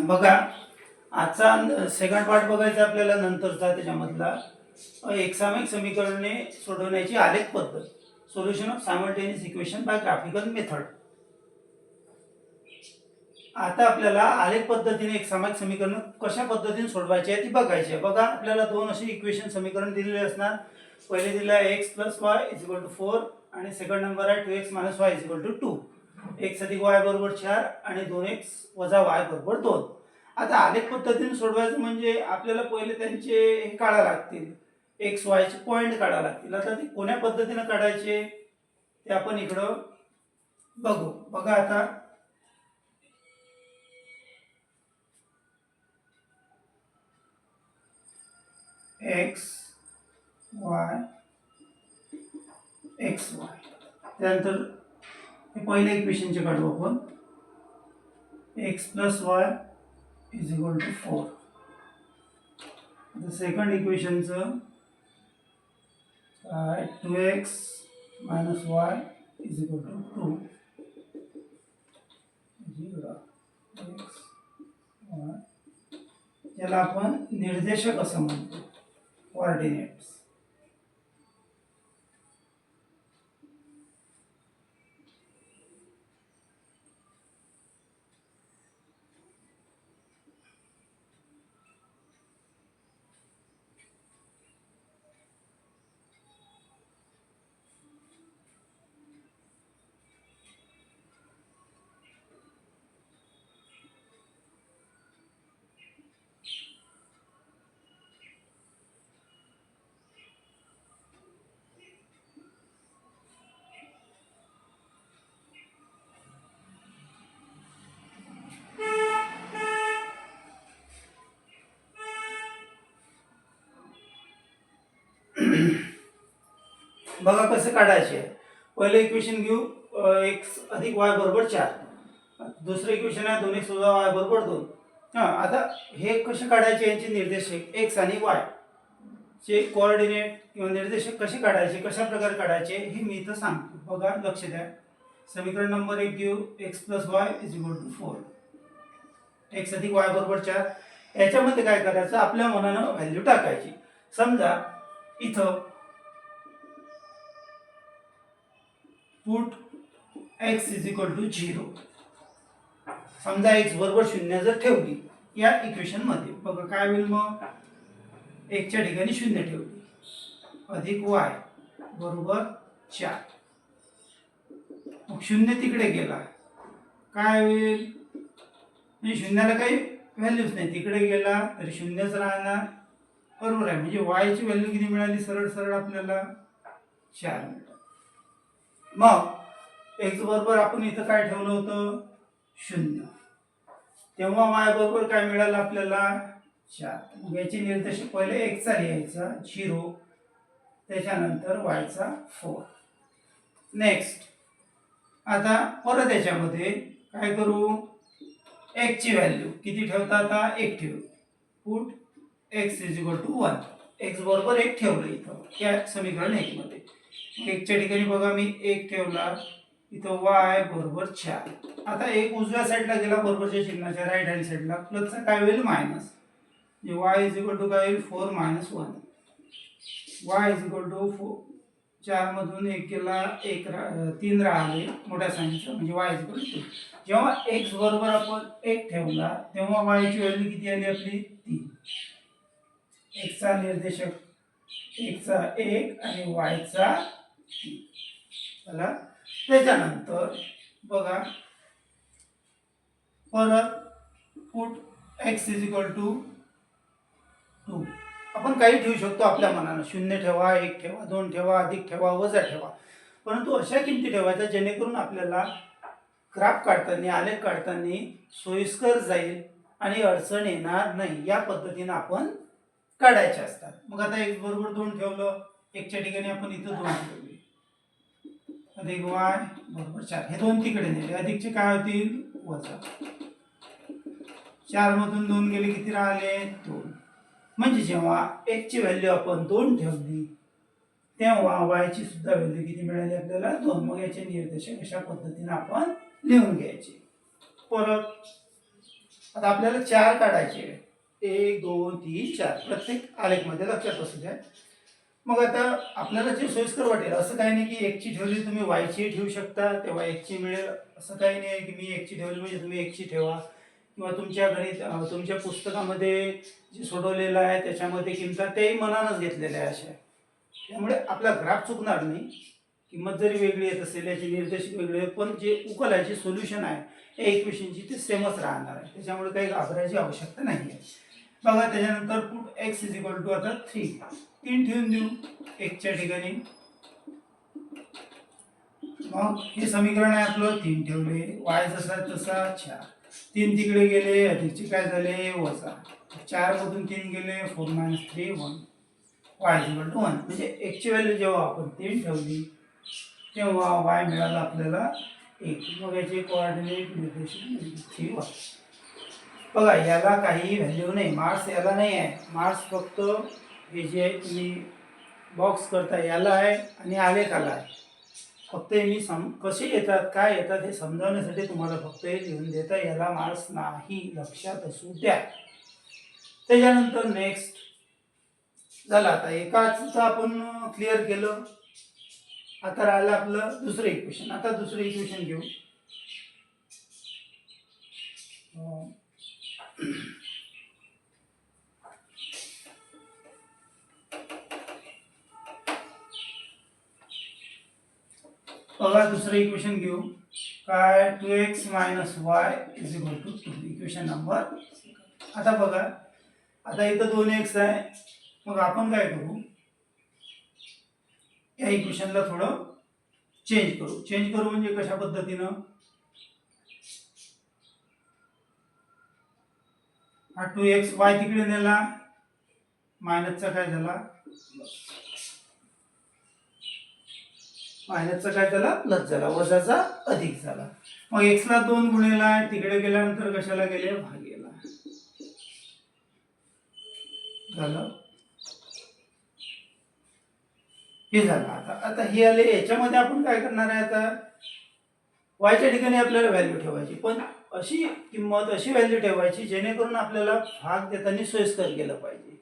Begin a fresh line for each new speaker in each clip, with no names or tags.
बघा, आजचा second part बघायचा आपल्याला नंतरचा, त्याच्यामधला एकसामायिक समीकरणे सोडवण्याची आलेख पद्धत, solution of simultaneous equation by graphical method. आता आपल्याला आलेख पद्धतीने एकसामायिक समीकरण कशा पद्धतीने सोडवायचे आहे ती बघायची आहे. बघा, आपल्याला दोन असे इक्वेशन समीकरण दिलेले असणार. पहिले दिलं आहे x + y = 4 आणि सेकंड नंबर आहे 2x - y = 2. x + y = 4 आणि 2x - y = 2. आता आलेख पद्धतीने सोडवायचं म्हणजे आपल्याला पहिले त्यांचे हे काढायला लागतील, x y चे पॉइंट काढायला लागतील. आता ते कोण्या पद्धतीने काढायचे ते आपण इकडं बघू. बघा, आता x y x y, त्यानंतर हे पहिले इक्वेशनचे काढू आपण. x + y = 4. आता सेकंड इक्वेशनचं 2x - y = 2. त्याला आपण निर्देशक असं म्हणतो, कोऑर्डिनेट्स. बघा कसं काढायचे. पहिले इक्वेशन घेऊ, x + y = 4. दुसरं इक्वेशन आहे 2x - y = 2. आता हे कसे काढायचे, यांचे निर्देशक x आणि y चे कोऑर्डिनेट किंवा निर्देशक कसे काढायचे, कशा प्रकारे काढायचे हे मी इथं सांगतो. बघा, लक्ष द्या. समीकरण नंबर 1 घेऊ, x + y = 4, x + y = 4. याच्यामध्ये काय करायचं, आपल्या मनानं व्हॅल्यू टाकायची. समजा इथं पुट x = 0. समजा x = 0 जर ठेवली या इक्वेशन मध्ये, बघा काय होईल. मग x च्या ठिकाणी 0 ठेवली, अधिक y = 4. मग 0 तिकडे गेला, काय होईल, म्हणजे शून्याला काही व्हॅल्यूच नाही, तिकडे गेला तरी 0च राहणार. बरोबर आहे. म्हणजे y ची व्हॅल्यू किती मिळाली, सरळ सरळ आपल्याला 4 मिळाली. मग x बरोबर आपण इथं काय ठेवलं होतं, 0. तेव्हा y बरोबर काय मिळालं आपल्याला, 4. मग याचे निर्देशक पहिले x चा लिहायचा 0, त्याच्यानंतर y चा 4. नेक्स्ट, आता परत याच्यामध्ये काय करू, x ची व्हॅल्यू किती ठेवता, आता 1 ठेवू. Put x = 1. x बरोबर 1 ठेवलं इथं या समीकरण 1 मध्ये. x च्या ठिकाणी बघा मी 1 ठेवला, इथं y = 4. आता एक उजव्या साईडला गेला, बरोबरच्या चिन्हाच्या राईट हँड साईडला, प्लसचा काय होईल, मायनस. म्हणजे y = काय होईल, 4 - 1. y = 4 मधून 1 गेला, 3 राहिले मोठ्या साईनचं, म्हणजे y = 2. जेव्हा x बरोबर आपण 1 ठेवला तेव्हा y ची व्हॅल्यू किती आली आपली, 3. x चा निर्देशक x चा 1 आणि y चा 3. चला, त्याच्यानंतर बघा परत पुट x = 2. आपण काही ठेवू शकतो आपल्या मनानं, 0 ठेवा, 1 ठेवा, 2 ठेवा, अधिक ठेवा, वजा ठेवा, परंतु अशा किमती ठेवायच्या जेणेकरून आपल्याला ग्राफ काढताना, आलेख काढताना सोयीस्कर जाईल आणि अडचण येणार नाही. या पद्धतीने आपण काढायचे असतात. मग आता x = 2 ठेवलं, x च्या ठिकाणी आपण इथं 2 ठेवले, अधिक y = 4. हे 2 तिकडे नेले, अधिकचे काय होतील, वजा. 4 मधून 2 गेले, किती राहिले, 2. म्हणजे जेव्हा x ची व्हॅल्यू आपण 2 ठेवली तेव्हा y ची सुद्धा व्हॅल्यू किती मिळाली आपल्याला, 2. मग याचे निर्देशक अशा पद्धतीने आपण लिहून घ्यायचे. परत आता आपल्याला 4 काढायचे आहे. 1 2 3 4 प्रत्येक आलेखमध्ये लक्षात असू द्या. मग आता आपल्याला जे सोयीस्कर वाटेल असं काही नाही की एकची ठेवली तुम्ही वायची ठेवू शकता तेव्हा एकची मिळेल असं काही नाही की मी एकची ठेवली म्हणजे तुम्ही एकची ठेवा किंवा तुमच्या गणित तुमच्या पुस्तकामध्ये जे सोडवलेलं आहे त्याच्यामध्ये किंमत तेही मनानच घेतलेल्या आहे अशा. त्यामुळे आपला ग्राफ चुकणार नाही. किंमत जरी वेगळी येत असेल याचे निर्देश वेगळे पण जे उकल आहे जे सोल्युशन आहे या इक्वेशनची ते सेमच राहणार आहे. त्याच्यामुळे काही घाबरायची आवश्यकता नाही आहे. बघा त्याच्यानंतर put X is equal to आता 3 ठेवून देऊ एक्सच्या ठिकाणी. मग हे समीकरण आहे आपलं 3 ठेवले वाय जसा तसा 4 3 तिकडे गेले अधिकचे काय झाले वजा 4 मधून 3 गेले 4 - 3 1 वाय इज इक्वल टू 1 म्हणजे एक्सची व्हॅल्यू जेव्हा आपण 3 ठेवली तेव्हा वाय मिळाला आपल्याला 1. मग याचे कोऑर्डिनेट निर्देशन 3 बघा याला काही व्हॅल्यू नाही मार्क्स याला नाही आहे मार्क्स फक्त हे जे तुम्ही बॉक्स करता याला आहे आणि आलेखाला आहे. फक्त हे मी कसे येतात काय येतात हे समजावण्यासाठी तुम्हाला फक्त हे लिहून देता याला मार्क्स नाही लक्षात असू द्या. त्याच्यानंतर नेक्स्ट झाला आता एकाच आपण क्लिअर केलं. आता राहिलं आपलं दुसरं इक्वेशन. आता दुसरं इक्वेशन घेऊ. बघा दुसरं इक्वेशन घेऊ काय 2x - y is equal to 2 equation number. आता बघा आता इथं 2x आहे. मग आपण काय करू या इक्वेशनला थोडं चेंज करू म्हणजे कशा पद्धतीनं हा 2x y तिकडे नेला मायनसचा काय झाला मायनसचा काय झाला प्लस झाला वजाचा अधिक झाला. मग x ला 2 गुणिला तिकडे गेल्यानंतर कशाला गेले भागेला झालं हे झालं. आता हे आले याच्यामध्ये आपण काय करणार आहे आता वायच्या ठिकाणी आपल्याला व्हॅल्यू ठेवायची पण अशी किंमत अशी व्हॅल्यू ठेवायची जेणेकरून आपल्याला भाग देताना सोयीस्कर गेलं पाहिजे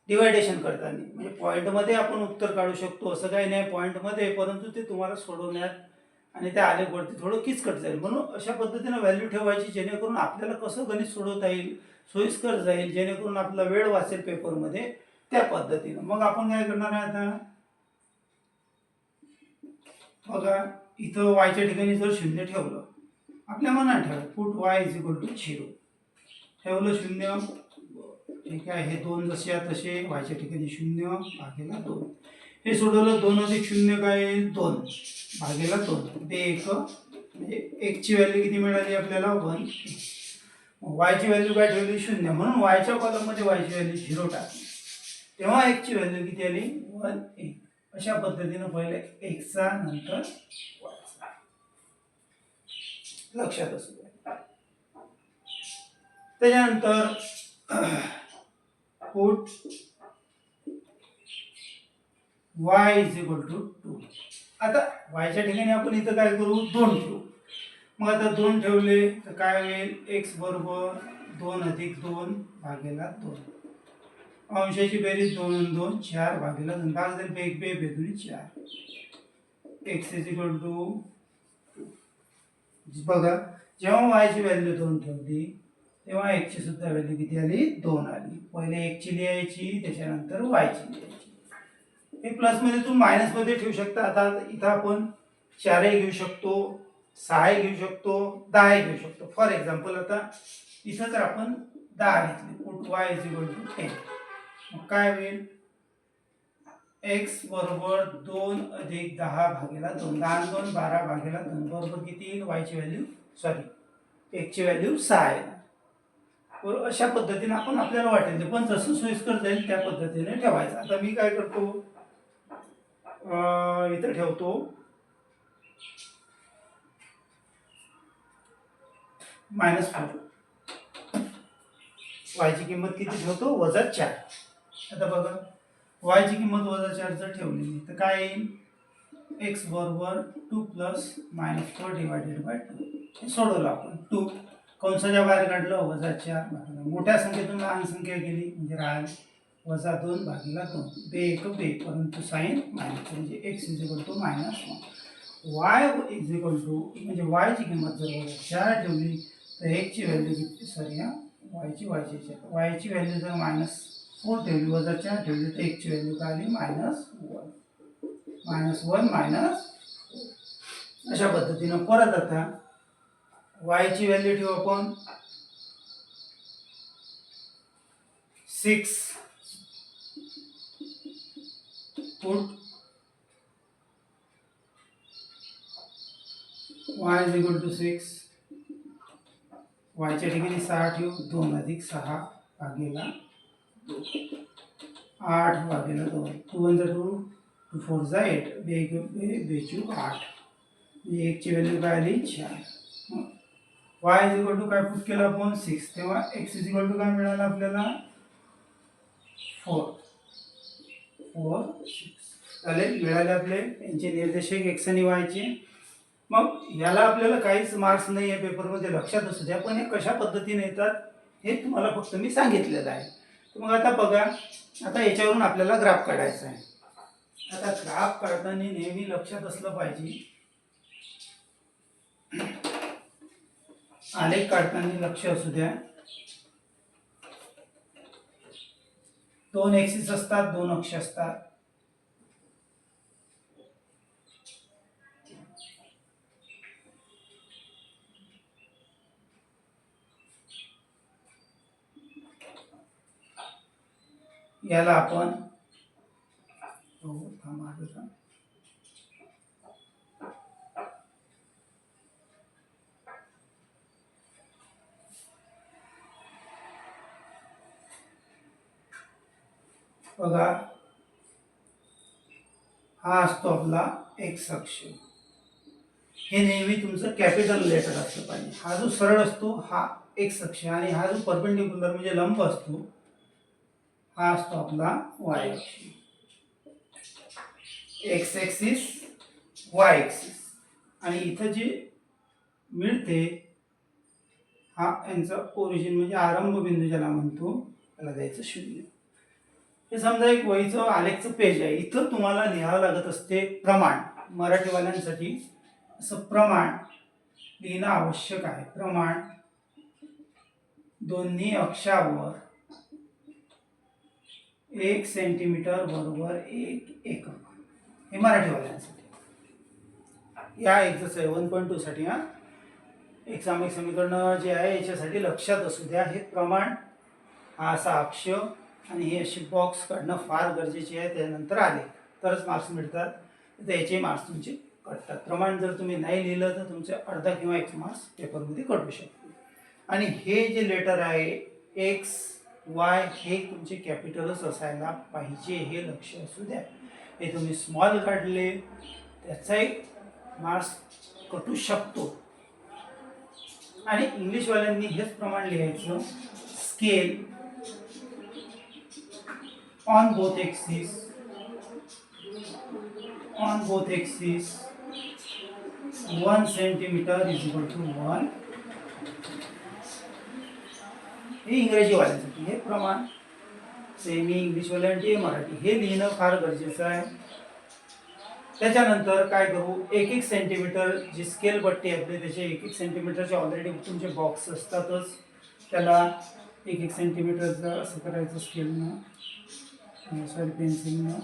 डिवायडेशन करताना. म्हणजे पॉईंटमध्ये आपण उत्तर काढू शकतो असं काही नाही पॉईंटमध्ये परंतु ते तुम्हाला सोडवण्यात आणि त्या आलेखवरती थोडं किचकट जाईल म्हणून अशा पद्धतीने व्हॅल्यू ठेवायची जेणेकरून आपल्याला कसं गणित सोडवता येईल सोयीस्कर जाईल जेणेकरून आपला वेळ वाचेल पेपरमध्ये त्या पद्धतीनं. मग आपण काय करणार आहे आता बघा इथं वायच्या ठिकाणी जर 0 ठेवलं आपल्या मनात ठेवा put y is equal to 0 ठेवलं 0 ठीक आहे. हे 2 जसे आहे तसे वायच्या ठिकाणी 0 भागेला 2 हे सोडवलं 2 अधिक 0 काय येईल 2 भागेला 2 ते 1 म्हणजे 1 ची व्हॅल्यू किती मिळाली आपल्याला 1. y ची व्हॅल्यू काय ठेवली 0 म्हणून y च्या कॉलममध्ये y ची व्हॅल्यू 0 टाकली तेव्हा 1 ची व्हॅल्यू किती आली 1 1. अशा पद्धतीने पहिले x चा नंतर y चा लक्षात असू द्या. त्याच्यानंतर put y is equal to 2. आता y च्या ठिकाणी आपण इथं काय करू 2 ठेवू. मग आता 2 ठेवले तर काय होईल x बरोबर 2 अधिक 2 भागेला 2 अंशाची बेरीज 2 आणि 2 4 भागेला 2 भाग जर बेग बे बेदुनी 4 x इज इक्वल टू बघा जेव्हा y ची व्हॅल्यू 2 ठेवली तेव्हा x ची सुद्धा व्हॅल्यू किती आली 2 आली. पहिले x ची लिहायची त्याच्यानंतर y ची लिहायची. हे प्लस मध्ये तुम्ही मायनस मध्ये ठेवू शकता. आता इथं आपण 4 घेऊ शकतो 6 घेऊ शकतो 10 घेऊ शकतो. फॉर एक्झाम्पल आता इथं जर आपण 10 घेतले put y is equal to 10 मग काय होईल x बरोबर 2 अधिक 10 भागेला 2 10 आणि 2 12 भागेला 2 बरोबर किती येईल y ची व्हॅल्यू सॉरी x ची व्हॅल्यू 6 आहे. बरोबर अशा पद्धतीने आपण आपल्याला वाटेल पण जसं सोयीस्कर जाईल त्या पद्धतीने ठेवायचं. आता मी काय करतो इथं ठेवतो -4 y ची किंमत किती ठेवतो -4. आता बघा y ची किंमत -4 जर ठेवली तर काय येईल x बरोबर 2 + -4 डिवायडेड बाय 2 हे सोडवलं आपण 2 कंसाच्या बाहेर काढलं -4 भागिले मोठ्या संख्येतून लहान संख्या गेली म्हणजे राहिली -2 भागिले 2 बे एक बे परंतु साईन मायनस म्हणजे x -1 y म्हणजे y ची किंमत जर 4 ठेवली तर x ची व्हॅल्यू किती सॉरी y ची व्हॅल्यू जर -4 ठेवली -4 ठेवली तर x ची व्हॅल्यू काय आली -1 अशा पद्धतीने परत आता y ची व्हॅल्यू ठेवू आपण 6 पुट y = 6 y च्या ठिकाणी 6 ठेवू 2 + 6 भागिले 8 भागिले 2 2 × 2 2 4 8 बे 8 म्हणजे x ची व्हॅल्यू काय आली 4 y काय पुट केलं आपण 6 तेव्हा x काय मिळालं आपल्याला 4 6 चालेल मिळाले आपले यांचे निर्देशक x आणि y चे मग याला आपल्याला काहीच मार्क्स नाही आहे पेपरमध्ये लक्षात असू द्या पण हे कशा पद्धतीने येतात हे तुम्हाला फक्त मी सांगितलेलं आहे तर मग आता बघा आता याच्यावरून आपल्याला ग्राफ काढायचा आहे आता ग्राफ काढताना नेहमी लक्षात असलं पाहिजे आलेख काढताना लक्ष असू द्या 2 ऍक्सिस असतात 2 अक्ष असतात याला आपण बघा हा असतो आपला एक्स अक्ष हे नेहमी तुमचं कॅपिटल लेटर असलं पाहिजे हा जो सरळ असतो हा एक्स अक्ष आणि हा जो परपेंडिक्युलर म्हणजे लंब असतो हा असतो आपला वाय अक्ष एक्स एक्सिस वाय एक्सिस आणि इथं जे मिळते हा यांचा ओरिजिन म्हणजे आरंभ बिंदू ज्याला म्हणतो त्याला द्यायचं 0 हे समजा एक वहीचं आलेखचं पेज आहे इथं तुम्हाला लिहावं लागत असते प्रमाण मराठीवाल्यांसाठी असं प्रमाण लिहिणं आवश्यक आहे प्रमाण दोन्ही अक्षावर 1 सेंटीमीटर बरोबर 1 एकक हे मराठीवाल्यांसाठी या एक्सरसाइज 1.2 साठी एक सामायिक समीकरण जे आहे याच्यासाठी लक्षात असू द्या हे प्रमाण हा असा अक्ष आणि हे असे बॉक्स काढणं फार गरजेचे आहे त्यानंतर आले तरच मार्क्स मिळतात त्याचे मार्क्स तुमचे कटतात प्रमाण जर तुम्ही नाही लिहिलं तर तुमचे अर्धा किंवा 1 मार्क्स पेपरमध्ये कटू शकतो आणि हे जे लेटर आहे एक्स वाय हे तुमचे कॅपिटलच असायला पाहिजे हे लक्ष असू द्या हे तुम्ही स्मॉल काढले त्याचाही मार्क्स कटू शकतो आणि इंग्लिशवाल्यांनी हेच प्रमाण लिहायचं scale on both axes 1 centimeter is equal to 1 हे इंग्रजी वाल्यांसाठी हे प्रमाण सेमी इंग्लिश वाल्यांसाठी मराठी हे लिहिणं फार गरजेचं आहे त्याच्यानंतर काय करू 1-1 सेंटीमीटर जी स्केल पट्टी आपली त्याचे 1-1 सेंटीमीटरचे ऑलरेडी तुमचे बॉक्स असतातच त्याला 1-1 सेंटीमीटरचं असं करायचं स्केलनं सॉरी पेन्सिलनं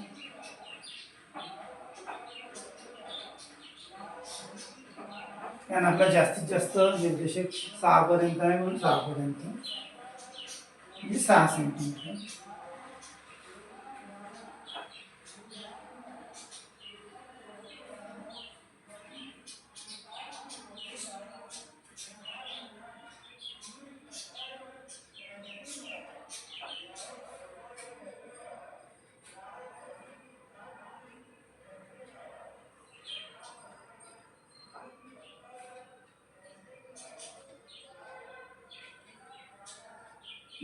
आणि आपला जास्तीत जास्त निर्देशक 6 पर्यंत आहे म्हणून 6 पर्यंत म्हणजे 6 सेंटीमीटर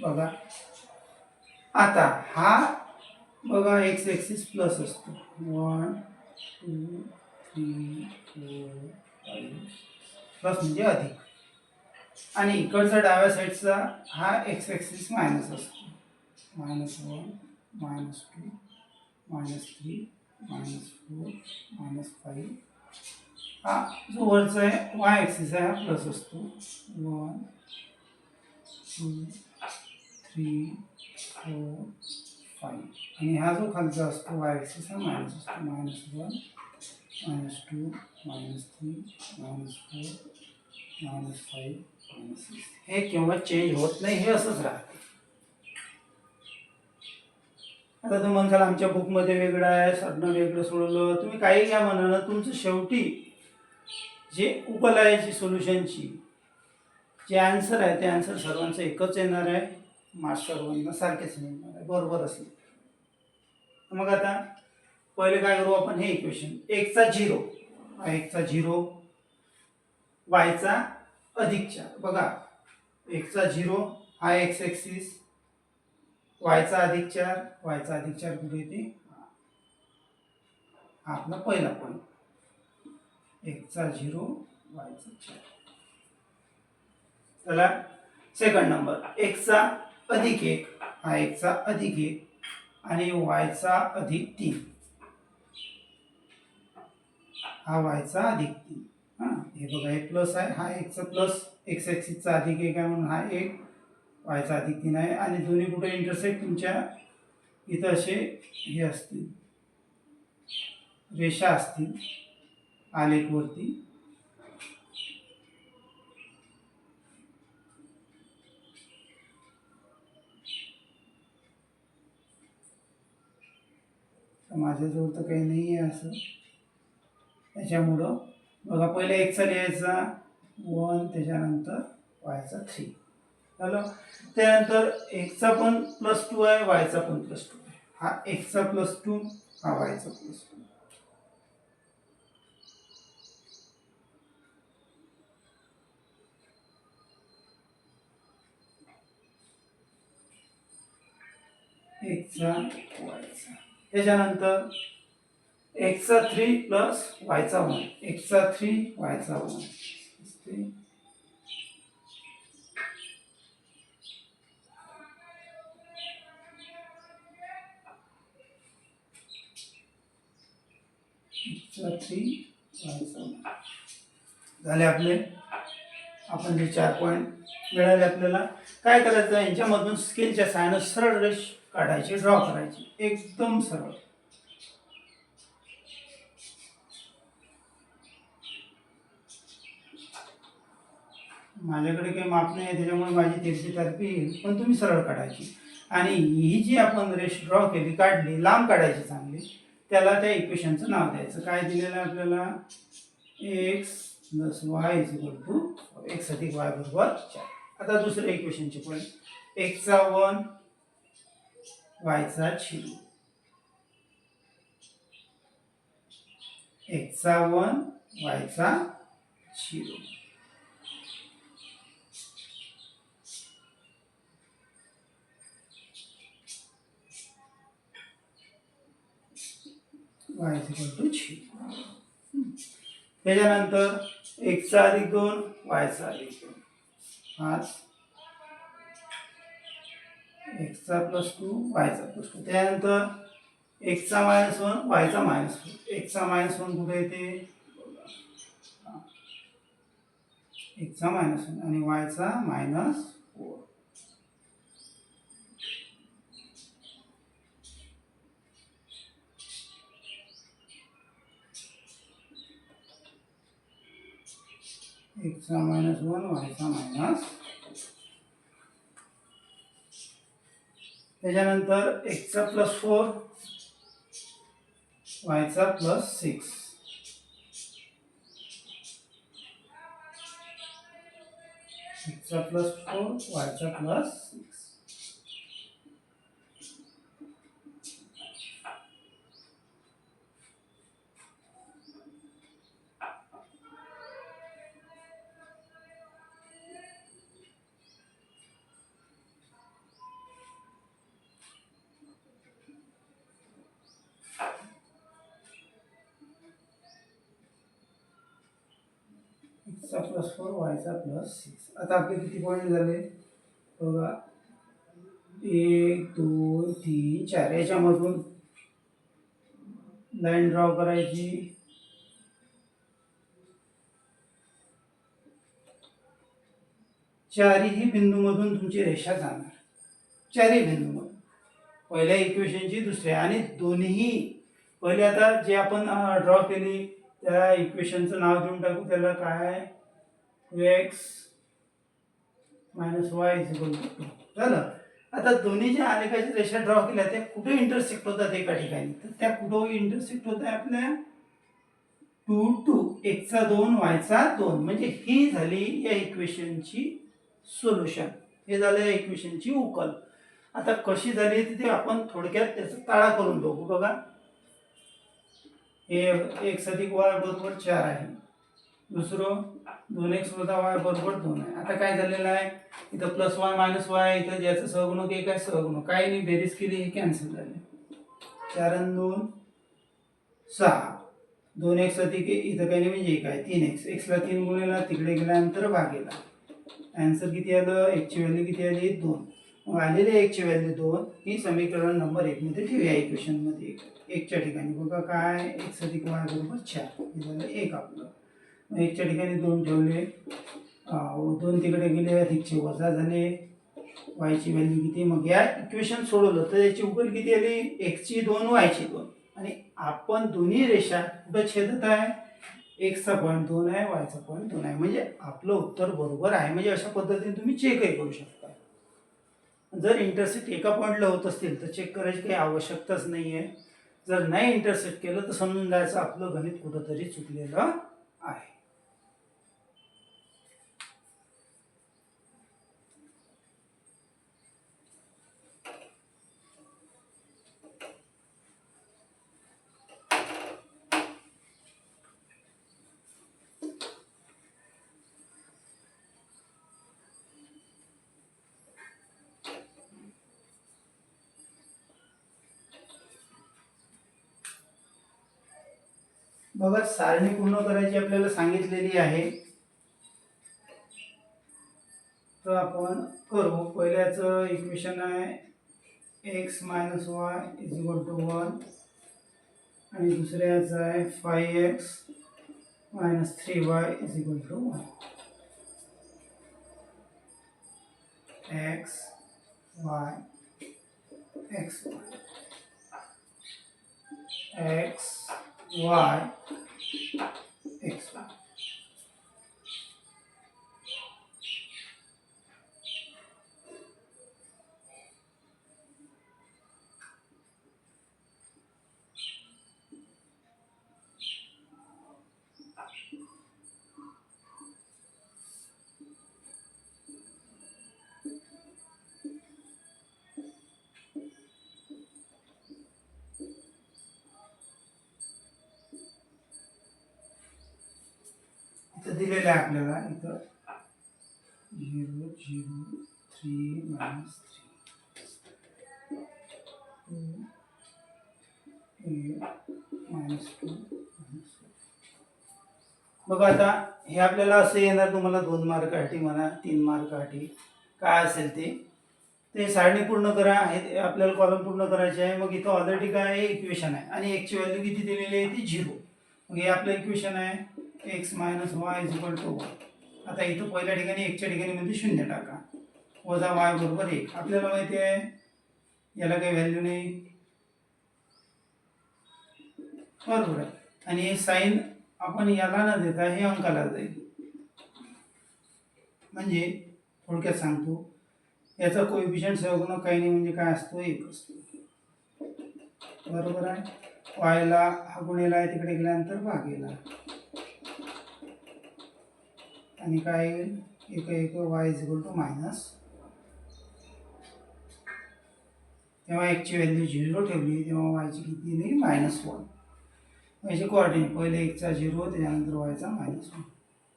बघा आता हा बघा एक्स एक्सिस प्लस असतो 1 2 3 4 5 प्लस म्हणजे अधिक आणि इकडचा डाव्या साईडचा हा एक्स ॲक्सिस मायनस असतो. -1 -2 -3 -4 -5. हा जो वरचा आहे वाय ॲक्सिस आहे हा प्लस असतो. 1 2 3 4 5. आणि हा जो खालचा असतो वाय ॲक्सिस हा मायनस असतो. -1 -2 -3 -4 -5 -6. हे केव्हा चेंज होत नाही, हे असंच राहते. आता तुम्ही म्हणसाल आमच्या बुकमध्ये वेगळं आहे, सरनं वेगळं सोडवलं, तुम्ही काही घ्या म्हणा, तुमचं शेवटी जे उकल आहे जी सोल्युशनची जे आन्सर आहे ते आन्सर सर्वांचं एकच येणार आहे. मार्क्स सर्वांना सारखेच मिळणार आहे, बरोबर असले. मग आता पहिले काय करू आपण, हे इक्वेशन एक्सचा झिरो, हा एक्सचा झिरो, वायचा अधिक 4. बघा एक्सचा झिरो हा एक्स ॲक्सिस, वायचा अधिक 4, वायचा अधिक 4 कुठे येते, हा आपला पहिला पॉईंट. एक्सचा झिरो, वायचा 4. चला सेकंड नंबर, एक्सचा अधिक 1, हा एक्सचा अधिक 1 आणि वायचा अधिक 3, हा वायचा अधिक 3. हा हे बघा हे प्लस आहे, हा एक्सचा प्लस, एक्स ॲक्सिसचा अधिक 1 आहे म्हणून हा 1, वायचा अधिक 3 आहे. आणि दोन्ही कुठे इंटरसेक्ट, तुमच्या इथं असे हे असतील, रेषा असतील आलेख वरती. माझ्याजवळ तर काही नाही आहे असं, त्याच्यामुळं बघा पहिले एक्सचा लिहायचा 1, त्याच्यानंतर वायचा 3 झालं. त्यानंतर एक्सचा पण +2 आहे, वायचा पण +2 आहे. हा एक्सचा +2, हा वायचा +2. एक्सचा वायचा. त्याच्यानंतर एक्सचा 3 प्लस वायचा 1, एक्सचा 3 वायचा 1 असते. एक्सचा 3 वायचा 1 झाले आपले. आपण जे 4 पॉईंट मिळाले आपल्याला, काय करायचं, यांच्यामधून स्केलच्या सहाय्याने सरळ रेष काढायची, ड्रॉ करायची, एकदम सरळ. माझ्याकडे काही माप नाही आहे त्याच्यामुळे माझी तिरकी तारपी येईल, पण तुम्ही सरळ काढायची. आणि ही जी आपण रेष ड्रॉ केली, काढली, लांब काढायची चांगली, त्याला त्या इक्वेशनचं नाव द्यायचं. काय दिलेलं आहे आपल्याला, X plus Y is equal to X अधिक वाय बरोबर 4. आता दुसऱ्या इक्वेशनचे पॉईंट, एक्सचा 1, वायचा 0, एक्सचा 1, वायचा 0. y equal to 0. त्याच्यानंतर एक्सचा अधिक 2, वायचा अधिक 2, 5, एक्सचा +2, वायचा +2. त्यानंतर एक्सचा -1, वायचा -4. एक्सचा -1 कुठे येते, एक्सचा -1 आणि वायचा -4. एक्सचा -1, वायचा -4. त्याच्यानंतर एक्सचा +4, वायचा +6. एक्सचा +4, वायचा +6. एक्सचा प्लस 4 वायचा प्लस 6. आता आपले किती पॉईंट झाले बघा, 1 2 3 4. याच्यामधून लाईन ड्रॉ करायची. चारही बिंदूमधून तुमची रेषा जाणार, चारही बिंदूमधून. पहिल्या इक्वेशनची दुसऱ्या, आणि दोन्ही पहिले आता जे आपण ड्रॉ केली त्या इक्वेशनचं नाव देऊन टाकू त्याला. काय 2x - y = 2 झालं. आता दोन्ही ज्या आलेखाच्या रेषा ड्रॉ केल्या त्या कुठे इंटरसेक्ट होतात एका ठिकाणी, तर त्या कुठे इंटरसेक्ट होत आहे आपल्या 2 2, x चा 2 y चा 2. म्हणजे ही झाली या इक्वेशनची सोल्युशन, हे झालं या इक्वेशनची उकल. आता कशी झाली ते आपण थोडक्यात त्याचा ताळा करून बघू. बघा, हे x अधिक y बरोबर 4 आहे, दुसरं 2x वजा y बरोबर 2 आहे. आता काय झालेलं आहे इथं प्लस y मायनस y, इथं ज्याचं सहगुणक एक आहे, सहगुणक काही नाही, बेरीज केली हे कॅन्सल झाले. 4 आणि 2 6, 2x अधिक इथं काही नाही म्हणजे 1 आहे, 3x. x ला 3 गुणिला तिकडे गेल्यानंतर भागेला. आन्सर किती आलं, x ची व्हॅल्यू किती आली 2. मग आलेले x ची व्हॅल्यू 2 ही समीकरण नंबर 1 मध्ये ठेवूया. इक्वेशन मध्ये 1 च्या ठिकाणी बघा काय, x अधिक y बरोबर 4, हे झालं 1 आपलं. मग 1 च्या ठिकाणी 2 ठेवले, 2 तिकडे गेले, अधिकचे वजा झाले, y ची व्हॅल्यू किती. मग या इक्वेशन सोडवलं तर याची उकल किती आली, x ची 2 y ची 2. आणि आपण दोन्ही रेषा कुठं छेदत आहे, x चा पॉईंट 2 आहे, y चा पॉईंट 2 आहे. म्हणजे आपलं उत्तर बरोबर आहे. म्हणजे अशा पद्धतीने तुम्ही चेकही करू शकता. जर इंटरसेक्ट एका पॉईंटला होत असतील तर चेक करायची काही आवश्यकताच नाही आहे. जर नाही इंटरसेक्ट केलं तर समजून जायचं आपलं गणित कुठंतरी चुकलेलं आहे. बघा, सारणी पूर्ण करायची आपल्याला सांगितलेली आहे, तर आपण करू. पहिल्याचं इक्वेशन आहे x - y = 1, आणि दुसऱ्याचं आहे 5x - 3y = 1. x y x y x y x y. इथं दिलेलं आहे आपल्याला, इथं 0 0 3 - 3 2 8 -2 बघा, आता हे आपल्याला असं येणार, तुम्हाला 2 मार्कासाठी म्हणा 3 मार्कासाठी काय असेल ते सारणी पूर्ण करा. हे आपल्याला कॉलम पूर्ण करायचे आहे. मग इथं ऑलरेडी काय आहे, इक्वेशन आहे, आणि x ची व्हॅल्यू किती दिलेली आहे ती 0. मग हे आपलं इक्वेशन आहे x - y = 1. आता इथं पहिल्या ठिकाणी 1 च्या ठिकाणी म्हणजे 0 टाका, वजा y बरोबर 1. आपल्याला माहिती आहे याला काही व्हॅल्यू नाही, बरोबर आहे. आणि हे साईन आपण याला न देता हे अंकाला जाईल. म्हणजे थोडक्यात सांगतो, याचा कोएफिशिएंट सहगुणक काही नाही म्हणजे काय असतो, 1 असतो, बरोबर आहे. y ला हा गुणेला आहे, तिकडे गेल्यानंतर भागेला, आणि काय होईल 1 1 y -. तेव्हा x ची व्हॅल्यू 0 ठेवली, तेव्हा y ची किती दिली -1. याचे कोऑर्डिनेट पहिले 1 चा 0, त्याच्यानंतर y चा -1.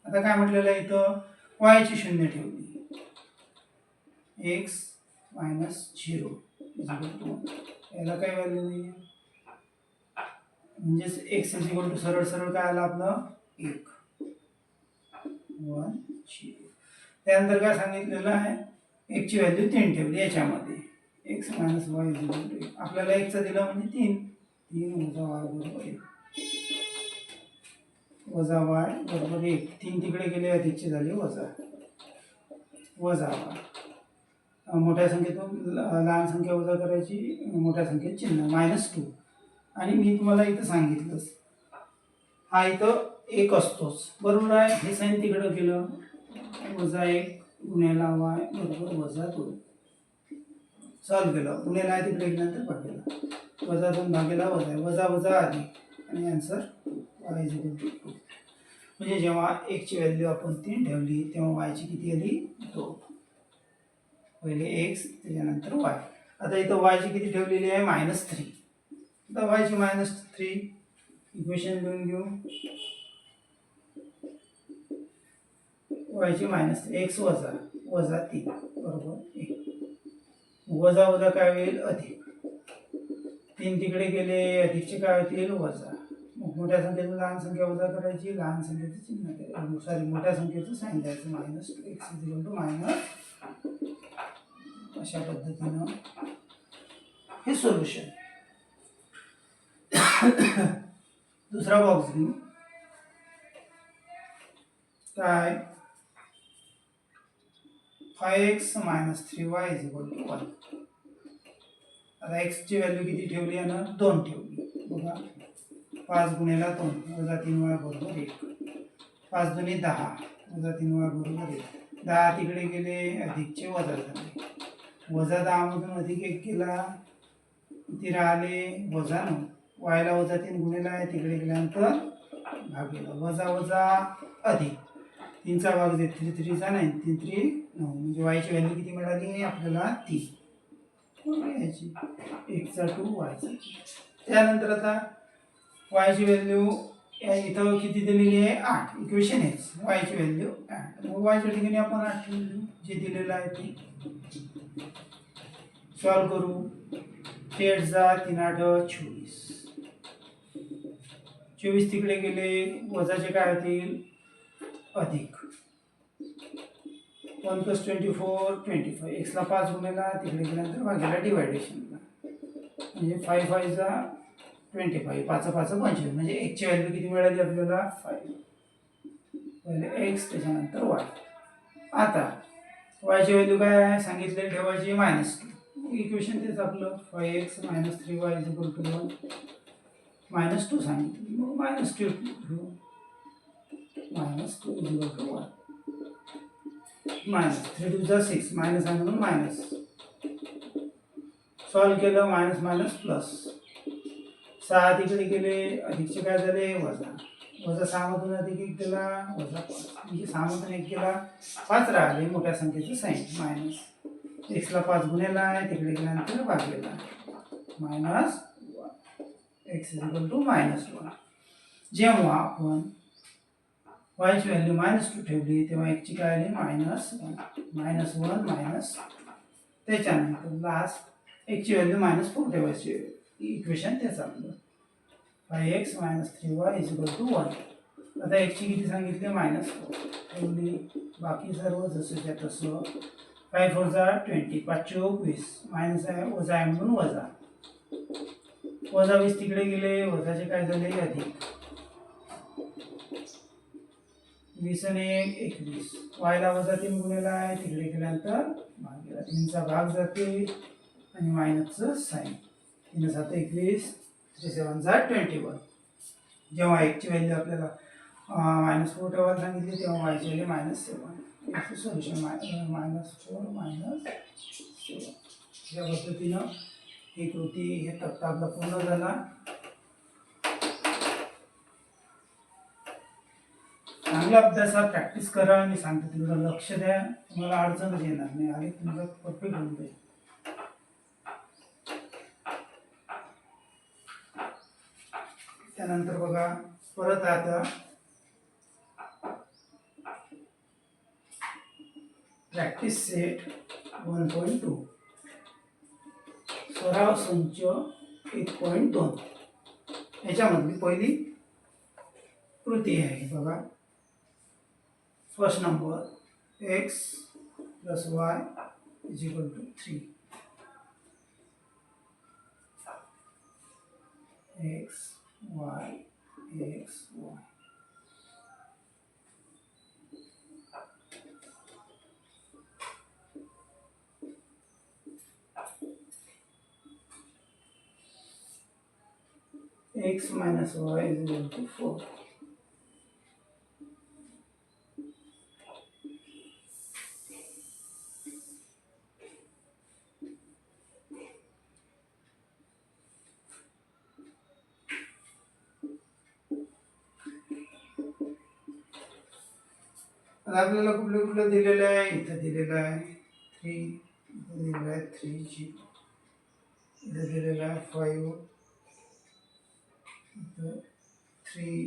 आता काय म्हटलेलं आहे इथं, y ची 0 ठेवली, x - 0 याला काही व्हॅल्यू नाही आहे. म्हणजेच x सरळ सरळ काय आलं आपलं 1, 0. त्यानंतर काय सांगितलेलं आहे, एक्सची व्हॅल्यू 3 ठेवली याच्यामध्ये. X minus Y equal to 1. आपल्याला एक्सचा दिला म्हणजे 3. 3 वजा वाय बरोबर 1. वजा वाय बरोबर 1. 3 तिकडे गेले, अधिकचे झाले वजा. वजा वाय. मोठ्या संख्येतून लहान संख्या वजा करायची, मोठ्या संख्येत चिन्ह -2. आणि मी तुम्हाला इथं सांगितलंच, हा इथं 1 असतोच, बरोबर आहे. हे साईन तिकडं गेलं, -1 गुणिला वाय बरोबर -2. सॉल्व केलं, गुणिला तिकडे गेल्यानंतर भागेला, -2 भागेला वजा, वजा वजा अधिक, आणि answer Y is equal to 2. म्हणजे जेव्हा एक्सची व्हॅल्यू आपण 3 ठेवली तेव्हा वायची किती आली? 2. पहिले एक्स त्याच्यानंतर वाय. आता इथं वायची किती ठेवलेली आहे? -3. आता वायची -3 इक्वेशन लिहून घेऊ. वायची -3, एक्स वजा 3 बरोबर 1. वजा वजा काय होईल? अधिक. 3 तिकडे गेले, अधिकचे काय होतील? वजा. मग मोठ्या संख्येतून लहान संख्या वजा करायची, लहान संख्येचं चिन्ह द्यायचं, सॉरी मोठ्या संख्येचं साईन द्यायचं, -2 एक्स इज इक्वल टू -. अशा पद्धतीनं हे सोल्युशन. दुसरा बॉक्स घेऊ. काय? 5x - 3y is equal to 1. आता x ची व्हॅल्यू किती ठेवली आहे ना? 2 ठेवली. बघा, 5 गुणिला 2 वजा 3y बरोबर 1. 5 दुनी 10 वजा 3y बरोबर 1. 10 तिकडे गेले, अधिकचे वजा झाले. वजा 10 मधून अधिक 1 केला, किती राहिले? -9. वायला वजा 3 गुणिला आहे, तिकडे गेल्यानंतर भागेला, वजा वजा अधिक. 3चा भाग जे 3 3 9, 3 3 9, म्हणजे वायची व्हॅल्यू किती मिळाली आपल्याला? 3. याची एक्सचा 2 वायचा. त्यानंतर आता वायची व्हॅल्यू इथं किती दिलेली आहे? 8. इक्वेशन हेच, वायची व्हॅल्यू 8. मग वायच्या ठिकाणी आपण 8 ठेवली, जे दिलेलं आहे ते. सॉल्व करू. 8 जा 3 8 24. 24 तिकडे गेले, वजाचे काय होतील? अधिक. 1 + 24 25. एक्सला 5 गुणिला, तिकडे गेल्यानंतर भागेला डिवायडेशनला, म्हणजे 5 5 जा 25, 5 5 25. म्हणजे एक्सची व्हॅल्यू किती मिळाली आपल्याला? 5. पहिले एक्स त्याच्यानंतर वाय. आता वायची व्हॅल्यू काय आहे सांगितले? ठेवायची -2. इक्वेशन तेच आपलं, 5x - 3y is equal to 1. -2 सांगितलं, मग -2 घेऊ. -2 इज इक्वल टू 1. -3 2 6, मायनस आहे म्हणून मायनस. सॉल्व केलं, मायनस प्लस. 6 तिकडे गेले, अधिकचे काय झाले? वजा. वजा 6 मधून अधिक 1 गेला, वजा 5. म्हणजे 6 मधून 1 गेला, 5 राहिले, मोठ्या संख्येचं साईन मायनस. एक्सला 5 गुणिला आहे, तिकडे गेल्यानंतर भागलेला, -1. X is equal to -1. जेव्हा आपण वायची व्हॅल्यू -2 ठेवली तेव्हा एक्सची काय आली? -1 मायनस. त्याच्यानंतर लास्ट एक्सची व्हॅल्यू -4 ठेवायची. इक्वेशन तेच आपलं, 5x - 3y is equal to 1. आता एक्सची किती सांगितली? -4 ठेवली. बाकी सर्व जसं त्या तसं. 5 4 जा 20, 5 चौक 20, मायनस आहे, वजा आहे म्हणून वजा. वजा 20 तिकडे गेले, वजाचे काय झाले? अधिक. 20 आणि 1 21. वायला वजा 3 गुणिला आहे, तिकडे गेल्यानंतर भागेला, 3चा भाग जाते आणि मायनसचं साईन. 3 7 21, 3 7 जा 21. जेव्हा एक्सची व्हॅल्यू आपल्याला -4 ठेवायला सांगितली तेव्हा वायची व्हॅल्यू -7. याचं सोल्युशन -4 -7. या पद्धतीनं ही कृती, हे तक्ता आपला पूर्ण झाला. चांगल्या अभ्यासात प्रॅक्टिस करा. मी सांगतो तुमचं लक्ष द्या, तुम्हाला अडचणच येणार नाही, आणि तुमचं परफेक्ट होऊन जाईल. त्यानंतर बघा परत आता प्रॅक्टिस सेट 1.2 सराव संच 1.2 याच्यामधली पहिली कृती आहे बघा. First number x plus y is equal to 3. x y x y. x minus y is equal to 4. आता आपल्याला कुठलं दिलेलं आहे, इथं दिलेलं आहे 3, इथं दिलेलं आहे 3g, इथं दिलेलं आहे 5, इथं 3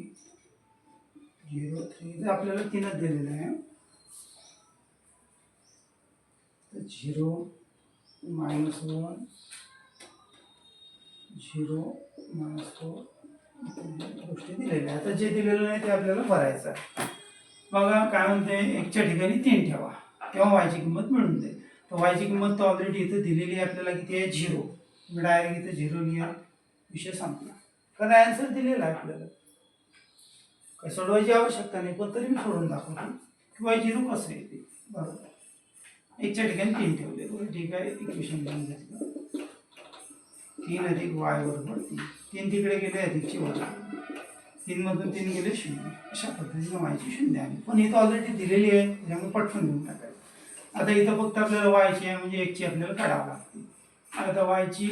0 3, इथं आपल्याला 3च दिलेलं आहे. तर 0 -1 0 -4 गोष्टी दिलेल्या आहेत. आता जे दिलेलं नाही ते आपल्याला भरायचं आहे. बघा काय म्हणते, एकच्या ठिकाणी 3 ठेवा तेव्हा वायची किंमत मिळून जाईल. तर वायची किंमत तर ऑलरेडी इथं दिलेली आहे आपल्याला, किती आहे 0. मी डायरेक्ट इथं 0 लिहा, विषय संपला. कारण आन्सर दिलेला आहे आपल्याला, काय सोडवायची आवश्यकता नाही, पण तरी मी सोडून दाखवतो की वाय 0 कसं येते. बरोबर, एकच्या ठिकाणी 3 ठेवले. बरोबर, ठीक आहे. इक्वेशन लिहून घेतलं. 3 अधिक वाय बरोबर 3. 3 तिकडे गेले, अधिकची वजा 3 मधून 3 गेले 0. अशा पद्धतीने वायची 0 आली. पण इथं ऑलरेडी दिलेली आहे, त्यामुळे पटकन घेऊन टाकायचं. आता इथं फक्त आपल्याला वायची आहे म्हणजे 1ची आपल्याला काढावं लागते. आता वायची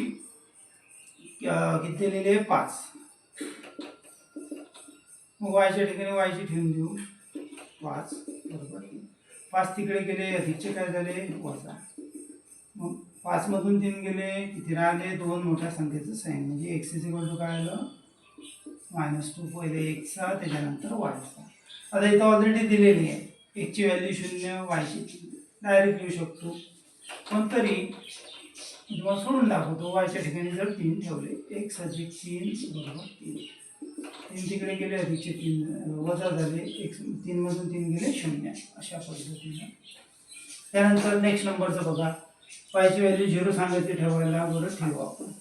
किती दिलेली आहे 5. मग वायच्या ठिकाणी वायची ठेवून देऊ 5 बरोबर. 5 तिकडे गेले, अधिकचे काय झाले वजा. मग 5 मधून 3 गेले, किती राहिले 2 मोठ्या संख्येचं साईन, म्हणजे x इज इक्वल टू काय आलं -2. पहिले एक्सचा, त्याच्यानंतर वायचा. आता इथं ऑलरेडी दिलेली आहे, एक्सची व्हॅल्यू 0, वायची 3. डायरेक्ट लिहू शकतो, पण तरी तुम्हाला सोडून दाखवतो. वायच्या ठिकाणी जर 3 ठेवले, x अधिक 3 बरोबर 3. 3 तिकडे गेले, अधिकचे 3 वजा झाले, x 3 मधून 3 गेले 0. अशा पद्धतीने. त्यानंतर नेक्स्ट नंबरचं बघा, वायची व्हॅल्यू 0 सांगायची ठेवायला. बरं ठेवू आपण.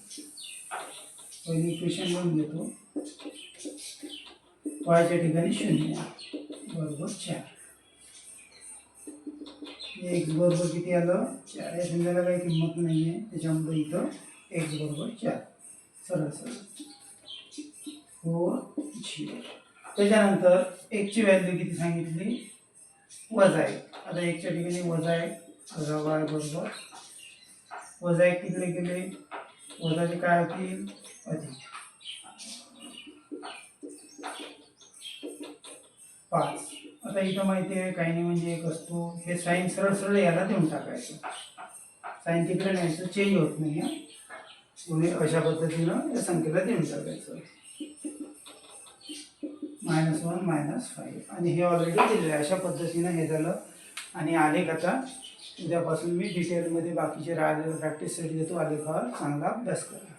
पहिली इक्वेशन लिहून घेतो. वायच्या ठिकाणी 0 बरोबर 4. x बरोबर किती आलं 4. या संख्येला काही किंमत नाही आहे, त्याच्यामुळे इथं x बरोबर 4 सरळ सरळ 4 0. त्याच्यानंतर x ची व्हॅल्यू किती सांगितली वजा 1. आता 1च्या ठिकाणी वजा 1, वजा y बरोबर वजा 1 तिकडे गेले, वजाचे काय होतील अधिक 5. आता इथं माहिती आहे काही नाही म्हणजे 1 असतो. हे साईन सरळ सरळ याला देऊन टाकायचं, साईन तिकडे न्यायचं, चेंज होत नाही. तुम्ही अशा पद्धतीनं या संख्येला देऊन टाकायचं -1 -5. आणि हे ऑलरेडी दिलेलं आहे. अशा पद्धतीनं हे झालं. आणि आलेख आता उद्यापासून मी डिटेलमध्ये बाकीचे राहिलेले प्रॅक्टिससाठी देतो. आलेखावर चांगला अभ्यास करा.